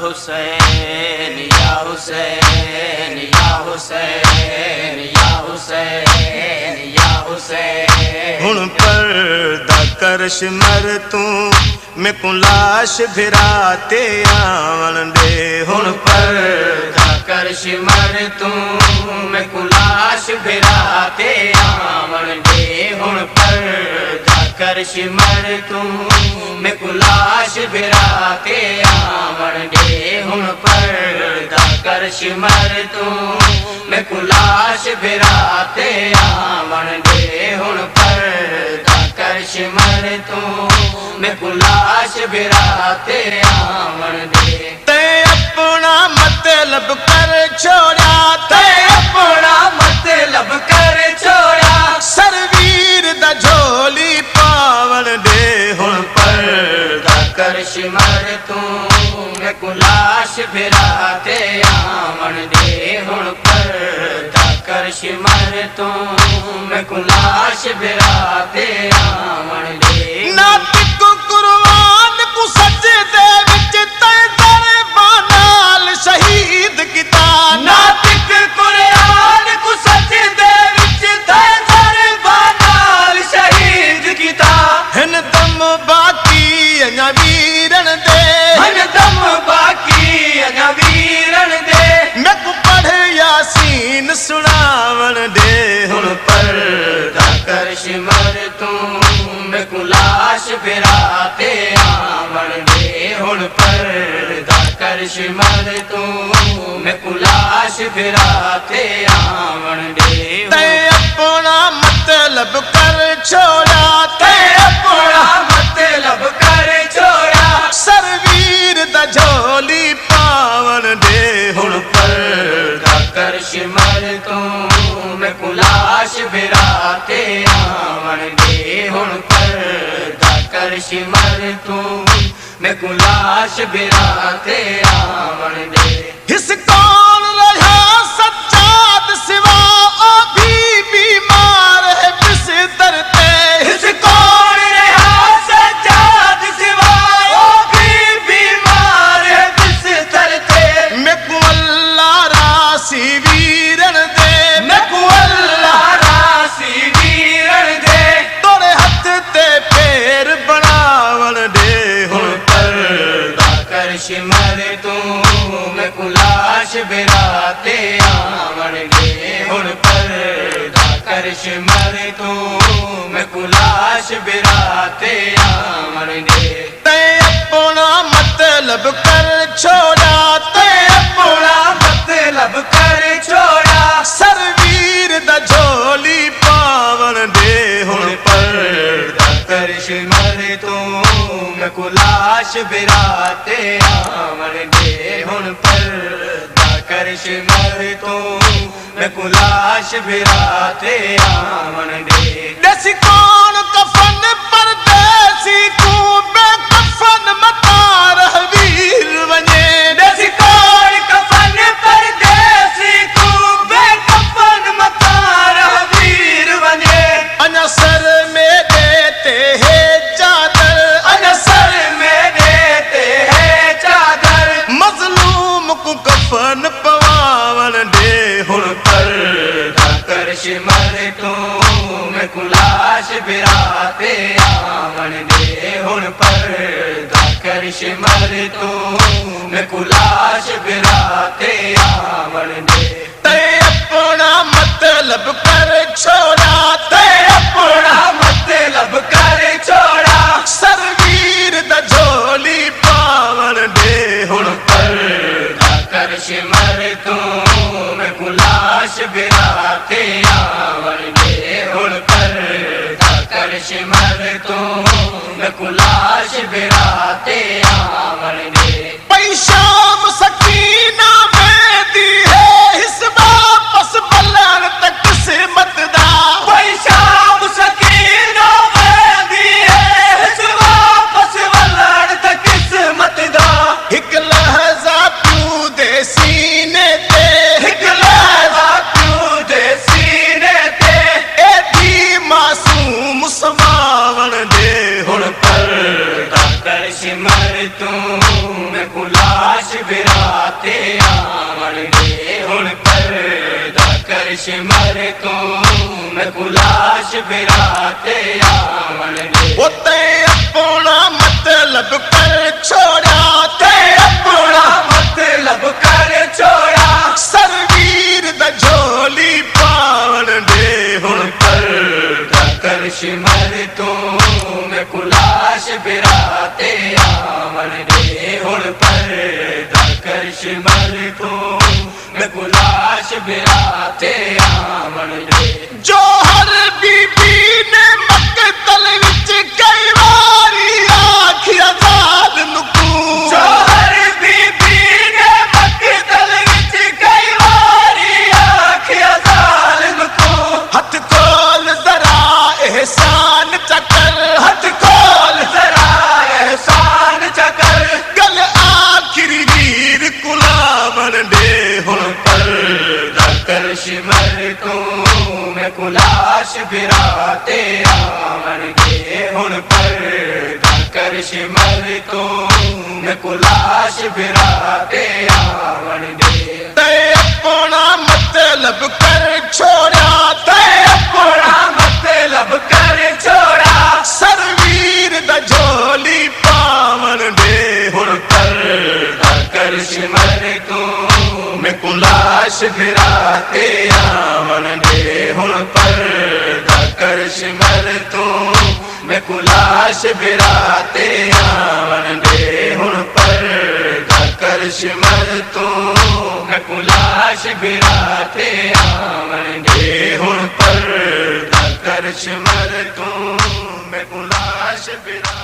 हुसैन या हुसैन या हुसैन या हुसैन या हुसैन। हुण पर्दा कर सिमर तू मैं को लाश भिराते आवन दे। हुण पर्दा कर सिमर तू मैं को लाश भिराते आवन दे। हुण पर्दा कर सिमर तू मैं को लाश भिराते आवन दे। हुण पर्दा कर सिमर तू मैं को लाश भिराते आवन दे। हुण पर्दा कर सिमर तू मैं को लाश भिराते आवन दे। ते अपना मतलब कर छोड़ा, ते अपना मतलब कर छोड़ा, सरवीर दा झोली पावन दे। हुण पर्दा कर सिमर तू मैं को लाश भिराते आवन दे। हुण पर्दा कर सिमर तू मैं को लाश भिराते आवन दे। नातिक कुर्बान को सजदे विच दरबार नाल शहीद किता। नातिक कुर्बान को सजदे विच दरबार नाल शहीद किता। हिन दम बाकी अञा वीरन दे, हिन दम बाकी अञा वीरन दे। मैं को पढ़ यासीन सुनावन दे। हुण पर्दा कर सिमर तू मैं को लाश भिराते आवन दे। हुण पर्दा कर सिमर तू मैं को लाश भिराते आवन दे। ते अपना मतलब कर छोड़ा, ते अपना मतलब कर छोड़ा, सरवीर दा झोली पावन दे। हुण पर्दा कर सिमर तू मैं को लाश भिराते आवन दे। हुण पर्दा कर सिमर तू मैं को लाश भिराते आवन दे। हिस कौन रहा सज्जाद सिवा ओ भी बीमार है बिस्तर ते। हिस कौन रहा सज्जाद सिवा ओ भी बीमार है बिस्तर ते। मैं को अल्लाह रासी वीरन दे, मैं को अल्लाह रासी वीरन दे। तोरे हथ ते पैर बनावन दे। हुण पर्दा कर सिमर तू मैं को लाश भिराते आवन दे। हुण पर्दा कर सिमर तू मैं को लाश भिराते आवन दे। ते अपना मतलब कर छोड़ा, ते अपना मतलब कर छोड़ा, सरवीर दा झोली पावन दे। हुण पर्दा कर सिमर तू मैं को लाश भिराते आवन दे। हुण पर्दा कर सिमर तू मैं को लाश भिराते आवन दे। देसी कौन कफन परदेसी तू बेकफन मता रहवीर वने। देसी कौन कफन परदेसी तू बेकफन मता रहवीर वने। अना सर में देते हैं चादर, अना सर में देते हैं चादर, मजलूम को कफन पवावन दे। हुण पर्दा कर सिमर तू मैं को लाश भिराते आवन दे। हुण पर्दा कर सिमर तू मैं को लाश भिराते आवन दे। ते अपना मतलब कर छोड़ा, ते अपना मतलब कर छोड़ा, सरवीर दा झोली पावन दे। हुण पर्दा कर सिमर तू मैं को लाश भिराते आवन दे। हुण पर्दा कर सिमर तू मैं को लाश भिराते आवन दे। पैशाम सकीना में दी है इस वापस बलन तक किस्मत दा। पैशाम सकीना में दी है इस वापस बलन तक किस्मत दा। एक लहजा तू दे सीने ते, एक लहजा तू दे सीने ते। ए दी मासूम समावन दे। हुण पर्दा कर सिमर मर तू मैं कुलाश बिराते आवन दे हुण पर्दा कर सिमर तू मैं कुलाश बिराते आवन दे ते अपना मतलब कर छोड़ा ते अपना मतलब कर छोड़ा सरवीर दा झोली पावन दे हुण पर्दा कर सिमर तू मैं कुलाश बिराते आवन दे हुण पर्दा कर सिमर तू मैं कुलाश बिराते आवन दे जोहर बीबी ने मकतल विच कई वारी आखिया जालिम को जोहर बीबी ने मकतल विच कई वारी आखिया जालिम को हथ खोल जरा एहसान चकर हथ खोल जरा एहसान चकर गल आखिरी वीर कुलावन दे हुण पर्दा कर सिमर तू मैं कुलाश बिराते आवन दे हुण पर्दा कर सिमर तू मैं कुलाश बिराते आवन दे ते अपना मतलब कर छोड़ा ते अपना मतलब कर छोड़ा सरवीर दा झोली पावन दे हुण पर्दा कर सिमर तू मैं कुलाश बिराते आवन दे हुण पर्दा कर सिमर तू मैं कुलाश बिराते आवन दे हुण पर्दा कर सिमर तू मैं कुलाश बिराते आवन दे हुण पर्दा कर सिमर तू मैं कुलाश बिरा